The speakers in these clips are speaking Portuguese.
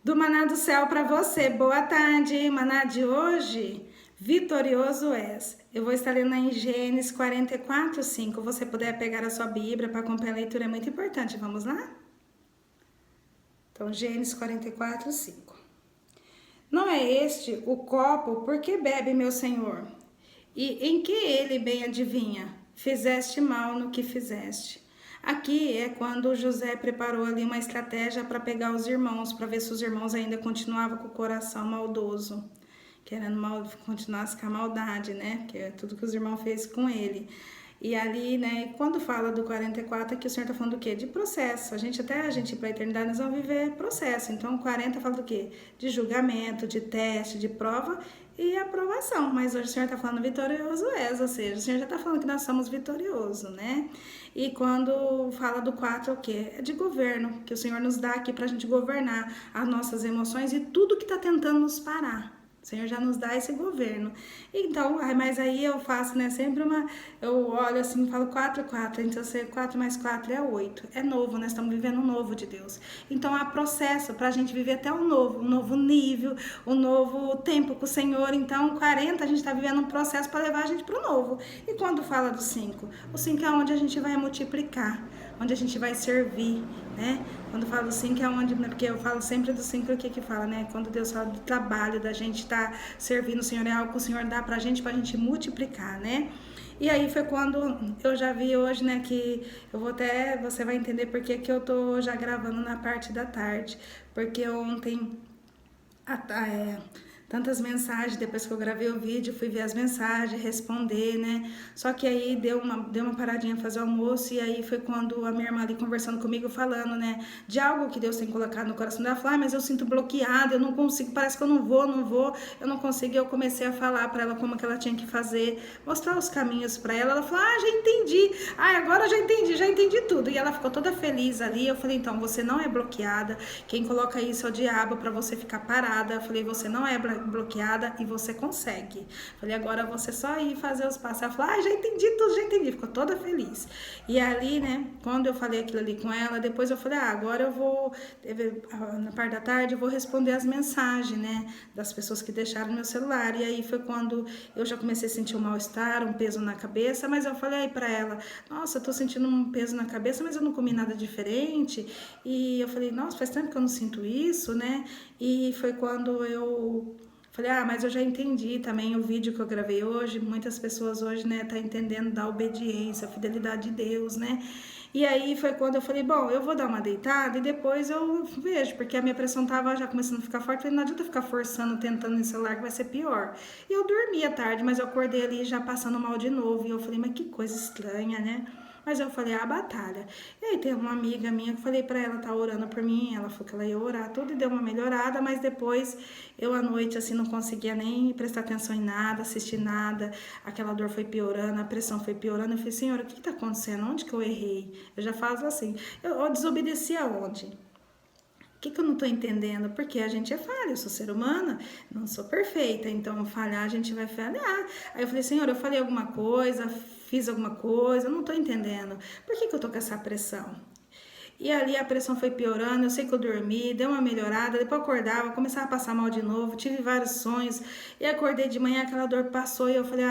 Do Maná do Céu para você. Boa tarde, Maná de hoje. Vitorioso és. Eu vou estar lendo em Gênesis 44:5. Você puder pegar a sua Bíblia para acompanhar a leitura, é muito importante. Vamos lá? Então, Gênesis 44:5. Não é este o copo por que bebe meu senhor? E em que ele bem adivinha? Fizeste mal no que fizeste. Aqui é quando José preparou ali uma estratégia para pegar os irmãos, para ver se os irmãos ainda continuavam com o coração maldoso, querendo continuar com a maldade, né? Que é tudo que os irmãos fez com ele. E ali, né, quando fala do 44, aqui o Senhor está falando do quê? De processo. Até a gente ir para a eternidade, nós vamos viver processo. Então, 40 fala do quê? De julgamento, de teste, de prova e aprovação. Mas hoje o Senhor está falando vitorioso és, ou seja, o Senhor já está falando que nós somos vitoriosos, né? E quando fala do 4, é o quê? É de governo, que o Senhor nos dá aqui para a gente governar as nossas emoções e tudo que está tentando nos parar. O Senhor já nos dá esse governo. Então, mas aí eu faço, né, sempre eu olho assim e falo 4, 4. Então, 4 mais 4 é 8. É novo, nós estamos vivendo um novo de Deus. Então, há processo para a gente viver até um novo nível, um novo tempo com o Senhor. Então, 40, a gente está vivendo um processo para levar a gente para o novo. E quando fala do 5? O 5 é onde a gente vai multiplicar, onde a gente vai servir, né? Quando eu falo 5 é onde, porque eu falo sempre do 5, o que fala, né? Quando Deus fala do trabalho, da gente estar servindo o Senhor, é algo que o Senhor dá pra gente multiplicar, né? E aí foi quando eu já vi hoje, né, que eu vou até, você vai entender porque que eu tô já gravando na parte da tarde, porque ontem tantas mensagens, depois que eu gravei o vídeo, fui ver as mensagens, responder, né? Só que aí deu uma paradinha fazer o almoço, e aí foi quando a minha irmã ali conversando comigo, falando, né, de algo que Deus tem colocado no coração dela. Ela falou, mas eu sinto bloqueada, eu não consigo, parece que eu não vou, eu não consigo. E eu comecei a falar para ela como que ela tinha que fazer, mostrar os caminhos para ela. Ela falou, já entendi, agora já entendi tudo. E ela ficou toda feliz ali. Eu falei, então, você não é bloqueada, quem coloca isso é o diabo para você ficar parada. Eu falei, você não é bloqueada e você consegue. Falei, agora você só ir fazer os passos. Ela falou, já entendi tudo, já entendi. Ficou toda feliz. E ali, né, quando eu falei aquilo ali com ela, depois eu falei, agora eu vou, na parte da tarde, eu vou responder as mensagens, né, das pessoas que deixaram meu celular. E aí foi quando eu já comecei a sentir um mal-estar, um peso na cabeça, mas eu falei pra ela, nossa, eu tô sentindo um peso na cabeça, mas eu não comi nada diferente. E eu falei, nossa, faz tempo que eu não sinto isso, né? E foi quando eu falei, mas eu já entendi também o vídeo que eu gravei hoje. Muitas pessoas hoje, né, tá entendendo da obediência, a fidelidade de Deus, né? E aí foi quando eu falei, bom, eu vou dar uma deitada e depois eu vejo, porque a minha pressão tava já começando a ficar forte. Falei, não adianta ficar forçando, tentando no celular, que vai ser pior. E eu dormi à tarde, mas eu acordei ali já passando mal de novo. E eu falei, mas que coisa estranha, né? Mas eu falei, a batalha. E aí tem uma amiga minha que eu falei pra ela, tá orando por mim. Ela falou que ela ia orar tudo e deu uma melhorada, mas depois eu à noite assim não conseguia nem prestar atenção em nada, assistir nada. Aquela dor foi piorando, a pressão foi piorando. Eu falei, Senhor, o que tá acontecendo? Onde que eu errei? Eu já falo assim, eu desobedeci aonde? O que eu não tô entendendo? Porque a gente é falha, eu sou ser humana, não sou perfeita, então falhar a gente vai falhar. Aí eu falei, Senhor, eu falei alguma coisa, fiz alguma coisa, eu não tô entendendo. Por que eu tô com essa pressão? E ali a pressão foi piorando, eu sei que eu dormi, deu uma melhorada, depois eu acordava, começava a passar mal de novo, tive vários sonhos, e acordei de manhã, aquela dor passou, e eu falei,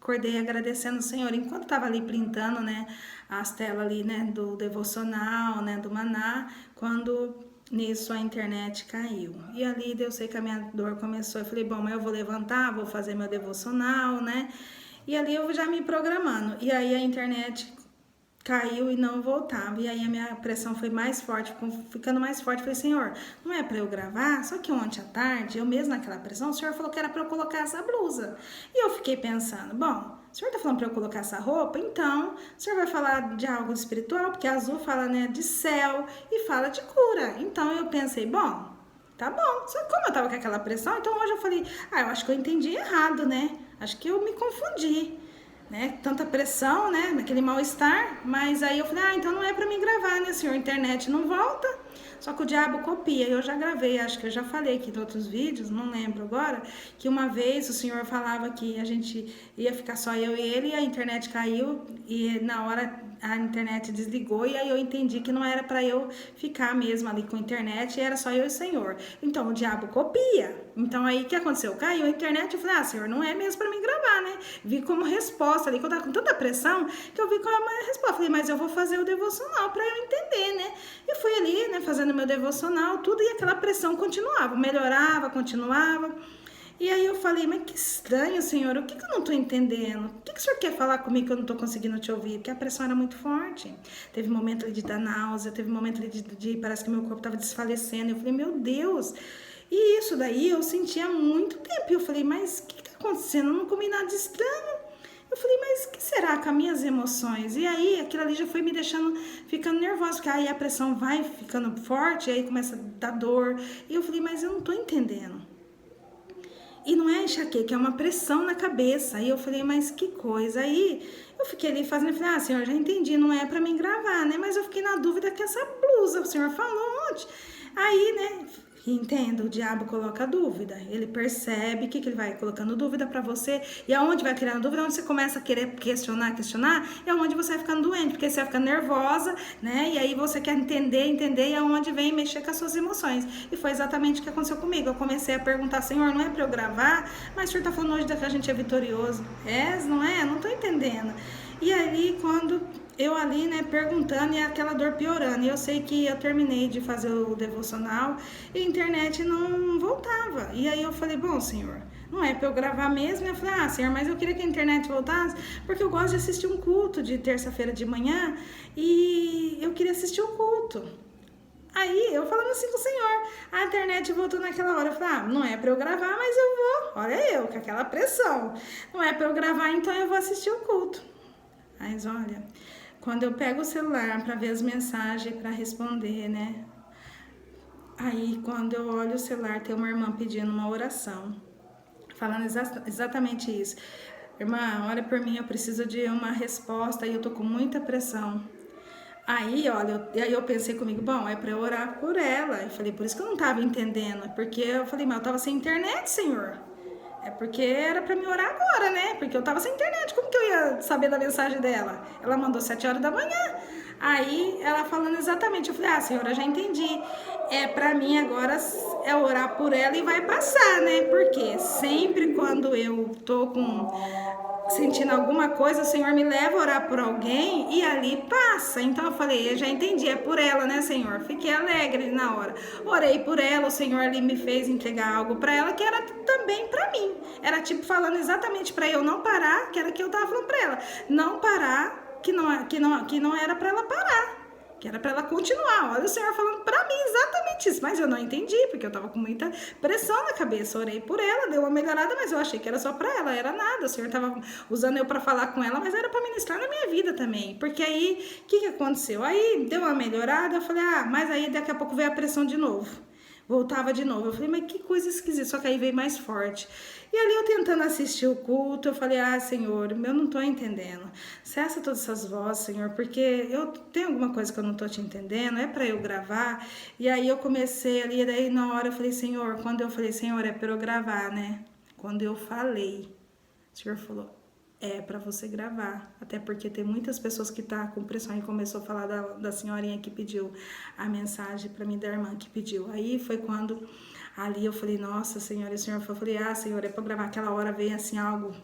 acordei agradecendo o Senhor. Enquanto estava ali printando, né, as telas ali, né, do devocional, né, do Maná, quando nisso a internet caiu. E ali eu sei que a minha dor começou. Eu falei, bom, mas eu vou levantar, vou fazer meu devocional, né? E ali eu já me programando. E aí a internet caiu e não voltava. E aí a minha pressão foi mais forte, ficando mais forte. Falei, Senhor, não é para eu gravar? Só que ontem à tarde, eu mesmo naquela pressão, o Senhor falou que era para eu colocar essa blusa. E eu fiquei pensando, bom, o Senhor tá falando para eu colocar essa roupa, então o Senhor vai falar de algo espiritual, porque azul fala, né, de céu e fala de cura. Então eu pensei, bom, tá bom. Só que como eu tava com aquela pressão, então hoje eu falei, eu acho que eu entendi errado, né? Acho que eu me confundi, né? Tanta pressão, né? Aquele mal-estar. Mas aí eu falei, então não é pra mim gravar, né, senhor? A internet não volta. Só que o diabo copia. Eu já gravei, acho que eu já falei aqui em outros vídeos, não lembro agora, que uma vez o Senhor falava que a gente ia ficar só eu e ele, e a internet caiu, e na hora a internet desligou, e aí eu entendi que não era para eu ficar mesmo ali com a internet, era só eu e o Senhor. Então o diabo copia. Então aí o que aconteceu? Caiu a internet, eu falei, Senhor, não é mesmo para mim gravar, né? Vi como resposta ali, que eu tava com tanta pressão, que eu vi como uma resposta. Falei, mas eu vou fazer o devocional para eu entender, né? E fui ali, né, fazendo meu devocional, tudo, e aquela pressão continuava, melhorava, continuava. E aí eu falei, mas que estranho, Senhor, o que eu não tô entendendo? O que o Senhor quer falar comigo que eu não tô conseguindo te ouvir? Porque a pressão era muito forte. Teve momento ali de dar náusea, teve momento ali de parece que meu corpo tava desfalecendo. Eu falei, meu Deus. E isso daí eu sentia há muito tempo. E eu falei, mas o que tá acontecendo? Eu não comi nada de estranho. Eu falei, mas o que será com as minhas emoções? E aí, aquilo ali já foi me deixando, ficando nervosa, porque aí a pressão vai ficando forte, aí começa a dar dor. E eu falei, mas eu não tô entendendo. E não é enxaqueca, é uma pressão na cabeça. Aí eu falei, mas que coisa. Aí eu fiquei ali fazendo, falei, Senhor, já entendi, não é pra mim gravar, né? Mas eu fiquei na dúvida que essa blusa, o Senhor falou ontem. Aí, né, entenda, o diabo coloca dúvida. Ele percebe que ele vai colocando dúvida pra você. E aonde vai criando dúvida, onde você começa a querer questionar, é onde você vai ficando doente. Porque você vai ficando nervosa, né? E aí você quer entender, e é onde vem mexer com as suas emoções. E foi exatamente o que aconteceu comigo. Eu comecei a perguntar, Senhor, não é pra eu gravar? Mas o Senhor tá falando hoje que a gente é vitorioso. Não é? Não tô entendendo. E aí, quando eu ali, né, perguntando e aquela dor piorando. E eu sei que eu terminei de fazer o devocional e a internet não voltava. E aí eu falei, bom, Senhor, não é pra eu gravar mesmo? Eu falei, Senhor, mas eu queria que a internet voltasse, porque eu gosto de assistir um culto de terça-feira de manhã e eu queria assistir o culto. Aí, eu falando assim com o Senhor, a internet voltou naquela hora. Eu falei, não é pra eu gravar, mas eu vou. Olha eu, com aquela pressão. Não é pra eu gravar, então eu vou assistir o culto. Mas olha, quando eu pego o celular para ver as mensagens, para responder, né? Aí, quando eu olho o celular, tem uma irmã pedindo uma oração, falando exatamente isso. Irmã, ora por mim, eu preciso de uma resposta e eu tô com muita pressão. Aí, olha, aí eu pensei comigo, bom, é para eu orar por ela. Eu falei, por isso que eu não tava entendendo, porque eu falei, mas eu tava sem internet, Senhor. É porque era pra me orar agora, né? Porque eu tava sem internet, como que eu ia saber da mensagem dela? Ela mandou 7 horas da manhã. Aí, ela falando exatamente, eu falei, Senhora, já entendi. Pra mim agora é orar por ela e vai passar, né? Porque sempre quando eu tô sentindo alguma coisa, o Senhor me leva a orar por alguém e ali passa. Então eu falei, eu já entendi, é por ela, né, Senhor? Fiquei alegre na hora. Orei por ela, o Senhor ali me fez entregar algo pra ela que era também pra mim. Era tipo falando exatamente pra eu não parar, que era que eu tava falando pra ela. Não parar, que não era pra ela parar. Que era pra ela continuar. Olha o Senhor falando pra mim exatamente isso. Mas eu não entendi, porque eu tava com muita pressão na cabeça. Orei por ela, deu uma melhorada, mas eu achei que era só pra ela, era nada. O Senhor tava usando eu pra falar com ela, mas era pra ministrar na minha vida também. Porque aí, o que aconteceu? Aí deu uma melhorada, eu falei, mas aí daqui a pouco veio a pressão de novo. Voltava de novo. Eu falei, mas que coisa esquisita. Só que aí veio mais forte. E ali eu tentando assistir o culto, eu falei, Senhor, eu não tô entendendo. Cessa todas essas vozes, Senhor, porque eu tenho alguma coisa que eu não tô te entendendo, é pra eu gravar. E aí eu comecei ali, daí na hora eu falei, Senhor, quando eu falei, Senhor, é pra eu gravar, né? Quando eu falei, o Senhor falou, é para você gravar, até porque tem muitas pessoas que tá com pressão. E começou a falar da senhorinha que pediu a mensagem para mim, da irmã que pediu. Aí foi quando ali eu falei, nossa, Senhora, e o Senhor falou, Senhor, é para gravar. Aquela hora veio assim algo,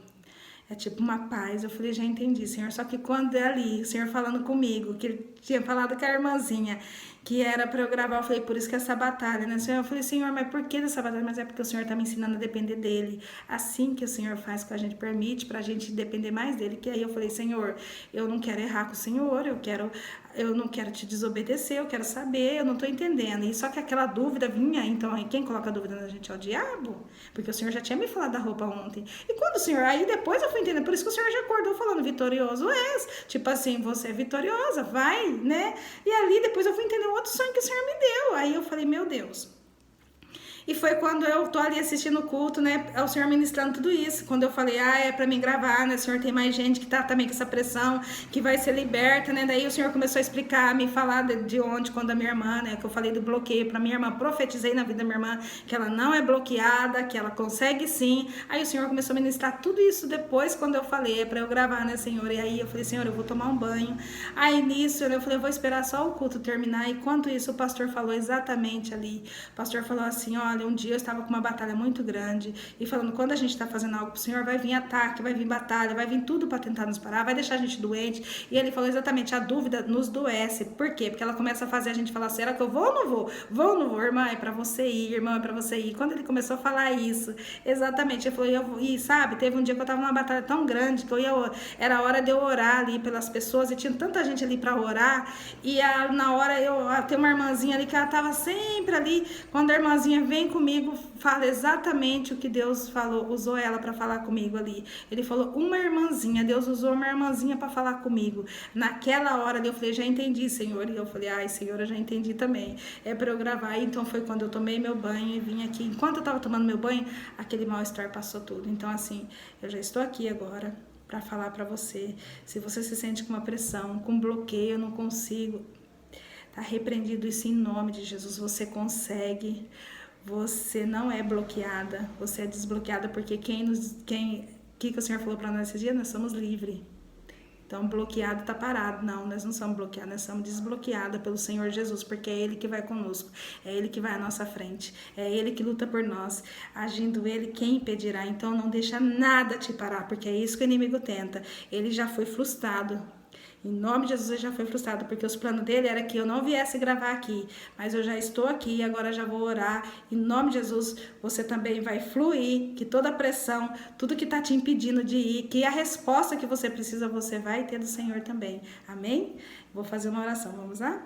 é tipo uma paz. Eu falei, já entendi, Senhor. Só que quando é ali, o Senhor falando comigo, que ele tinha falado com a irmãzinha, que era para eu gravar, eu falei, por isso que essa batalha, né, Senhor? Eu falei, Senhor, mas por que dessa batalha? Mas é porque o Senhor tá me ensinando a depender dele. Assim que o Senhor faz com a gente, permite pra gente depender mais dele. Que aí eu falei, Senhor, eu não quero errar com o Senhor, eu não quero te desobedecer, eu quero saber, eu não tô entendendo. E só que aquela dúvida vinha, então aí quem coloca dúvida na gente é o diabo, porque o Senhor já tinha me falado da roupa ontem. E quando o Senhor, aí depois eu fui entendendo, por isso que o Senhor já acordou falando, vitorioso és. Tipo assim, você é vitoriosa, vai, né? E ali depois eu fui entender outro sonho que o Senhor me deu. Aí eu falei, meu Deus. E foi quando eu tô ali assistindo o culto, né, o Senhor ministrando tudo isso. Quando eu falei, é pra mim gravar, né, o Senhor tem mais gente que tá também com essa pressão, que vai ser liberta, né, daí o Senhor começou a explicar, me falar de onde, quando a minha irmã, né, que eu falei do bloqueio pra minha irmã, profetizei na vida da minha irmã, que ela não é bloqueada, que ela consegue sim. Aí o Senhor começou a ministrar tudo isso depois, quando eu falei, pra eu gravar, né, Senhor, e aí eu falei, Senhor, eu vou tomar um banho. Aí nisso, eu falei, eu vou esperar só o culto terminar, e enquanto isso o pastor falou exatamente ali, o pastor falou assim, olha, um dia eu estava com uma batalha muito grande e falando, quando a gente está fazendo algo pro Senhor, vai vir ataque, vai vir batalha, vai vir tudo para tentar nos parar, vai deixar a gente doente. E ele falou exatamente, a dúvida nos doece. Por quê? Porque ela começa a fazer a gente falar, será que eu vou ou não vou? Vou ou não vou? Irmã, é para você ir, irmã, é para você ir. Quando ele começou a falar isso, exatamente, ele falou, eu vou ir, sabe? Teve um dia que eu tava numa batalha tão grande que era hora de eu orar ali pelas pessoas e tinha tanta gente ali para orar e na hora tem uma irmãzinha ali que ela tava sempre ali, quando a irmãzinha vem comigo, fala exatamente o que Deus falou, usou ela para falar comigo ali. Ele falou, uma irmãzinha, Deus usou uma irmãzinha para falar comigo. Naquela hora ali eu falei, já entendi, Senhor. E eu falei, ai, Senhor, eu já entendi também. É para eu gravar. Então foi quando eu tomei meu banho e vim aqui. Enquanto eu tava tomando meu banho, aquele mal-estar passou tudo. Então assim, eu já estou aqui agora para falar para você. Se você se sente com uma pressão, com bloqueio, eu não consigo, tá repreendido isso em nome de Jesus. Você consegue. Você não é bloqueada, você é desbloqueada, porque que o Senhor falou para nós esses dias? Nós somos livres. Então, bloqueado está parado. Não, nós não somos bloqueados, nós somos desbloqueadas pelo Senhor Jesus, porque é Ele que vai conosco, é Ele que vai à nossa frente, é Ele que luta por nós. Agindo Ele, quem impedirá? Então, não deixa nada te parar, porque é isso que o inimigo tenta. Ele já foi frustrado. Em nome de Jesus, eu já foi frustrado, porque os planos dele era que eu não viesse gravar aqui, mas eu já estou aqui e agora já vou orar. Em nome de Jesus, você também vai fluir, que toda pressão, tudo que está te impedindo de ir, que a resposta que você precisa, você vai ter do Senhor também. Amém? Vou fazer uma oração, vamos lá?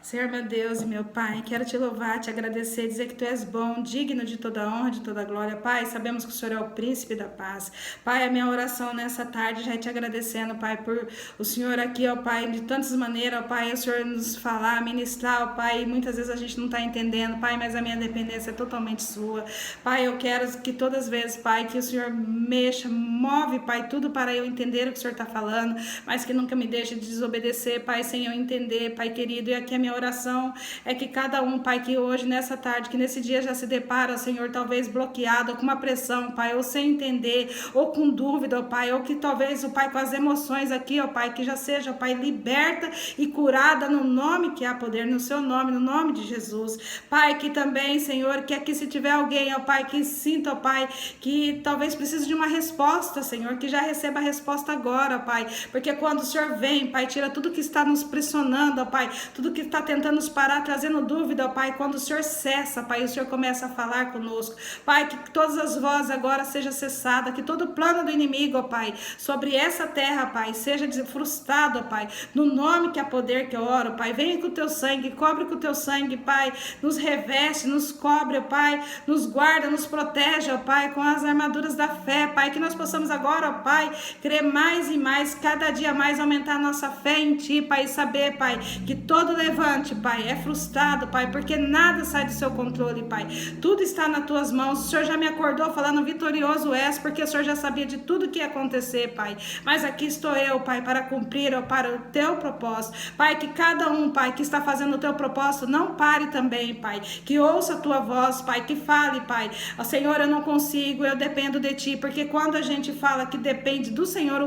Senhor, meu Deus e meu Pai, quero te louvar, te agradecer, dizer que Tu és bom, digno de toda honra, de toda glória. Pai, sabemos que o Senhor é o príncipe da paz. Pai, a minha oração nessa tarde, já te agradecendo, Pai, por o Senhor aqui, ó Pai, de tantas maneiras, ó Pai, o Senhor nos falar, ministrar, ó Pai, e muitas vezes a gente não está entendendo, Pai, mas a minha dependência é totalmente sua. Pai, eu quero que todas as vezes, Pai, que o Senhor mexa, move, Pai, tudo para eu entender o que o Senhor está falando, mas que nunca me deixe desobedecer, Pai, sem eu entender, Pai querido, e aqui a minha oração é que cada um, Pai, que hoje, nessa tarde, que nesse dia já se depara, Senhor, talvez bloqueado, com uma pressão, Pai, ou sem entender, ou com dúvida, ó Pai, ou que talvez o Pai com as emoções aqui, ó Pai, que já seja, ó Pai, liberta e curada no nome que há poder, no seu nome, no nome de Jesus. Pai, que também, Senhor, que aqui se tiver alguém, ó Pai, que sinta, ó Pai, que talvez precise de uma resposta, Senhor, que já receba a resposta agora, ó Pai, porque quando o Senhor vem, Pai, tira tudo que está nos pressionando, ó Pai, tudo que está tentando nos parar, trazendo dúvida, ó Pai, quando o Senhor cessa, Pai, o Senhor começa a falar conosco, Pai, que todas as vozes agora sejam cessadas, que todo plano do inimigo, ó Pai, sobre essa terra, Pai, seja frustrado, ó Pai, no nome que há poder que eu oro, Pai, venha com o Teu sangue, cobre com o Teu sangue, Pai, nos reveste, nos cobre, ó Pai, nos guarda, nos protege, ó Pai, com as armaduras da fé, Pai, que nós possamos agora, ó Pai, crer mais e mais, cada dia mais aumentar a nossa fé em Ti, Pai, e saber, Pai, que todo levante, Pai, é frustrado, Pai, porque nada sai do seu controle, Pai, tudo está nas Tuas mãos. O Senhor já me acordou falando vitorioso és, porque o Senhor já sabia de tudo que ia acontecer, Pai, mas aqui estou eu, Pai, para cumprir, ó, para o Teu propósito, Pai, que cada um, Pai, que está fazendo o Teu propósito, não pare também, Pai, que ouça a Tua voz, Pai, que fale, Pai, ó, Senhor, eu não consigo, eu dependo de Ti, porque quando a gente fala que depende do Senhor,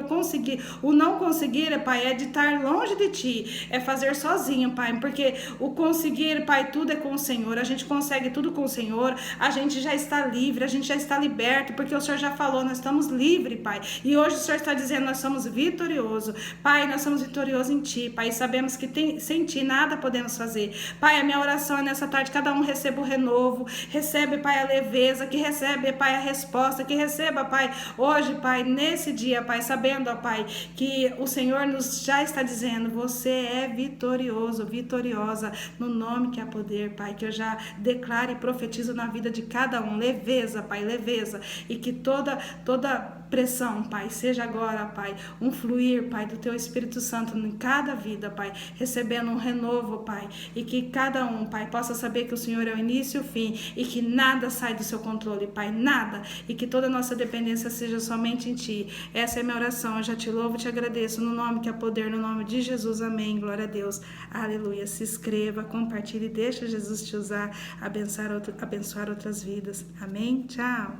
o não conseguir, Pai, é de estar longe de Ti, é fazer sozinho, Pai, porque o conseguir, Pai, tudo é com o Senhor, a gente consegue tudo com o Senhor, a gente já está livre, a gente já está liberto, porque o Senhor já falou, nós estamos livres, Pai, e hoje o Senhor está dizendo, nós somos vitoriosos, Pai, nós somos vitoriosos em Ti, Pai, e sabemos que sem Ti nada podemos fazer, Pai, a minha oração é nessa tarde, cada um receba o renovo, recebe, Pai, a leveza, que recebe, Pai, a resposta, que receba, Pai, hoje, Pai, nesse dia, Pai, sabendo, ó Pai, que o Senhor nos já está dizendo, você é vitorioso, vitoriosa, no nome que há poder, Pai, que eu já declaro e profetizo na vida de cada um, leveza, Pai, leveza, e que toda pressão, Pai, seja agora, Pai, um fluir, Pai, do Teu Espírito Santo em cada vida, Pai, recebendo um renovo, Pai, e que cada um, Pai, possa saber que o Senhor é o início e o fim, e que nada sai do Seu controle, Pai, nada, e que toda a nossa dependência seja somente em Ti. Essa é a minha oração, eu já te louvo, te agradeço, no nome que é poder, no nome de Jesus, amém, glória a Deus, aleluia. Se inscreva, compartilhe, deixa Jesus te usar, abençoar outras vidas, amém, tchau.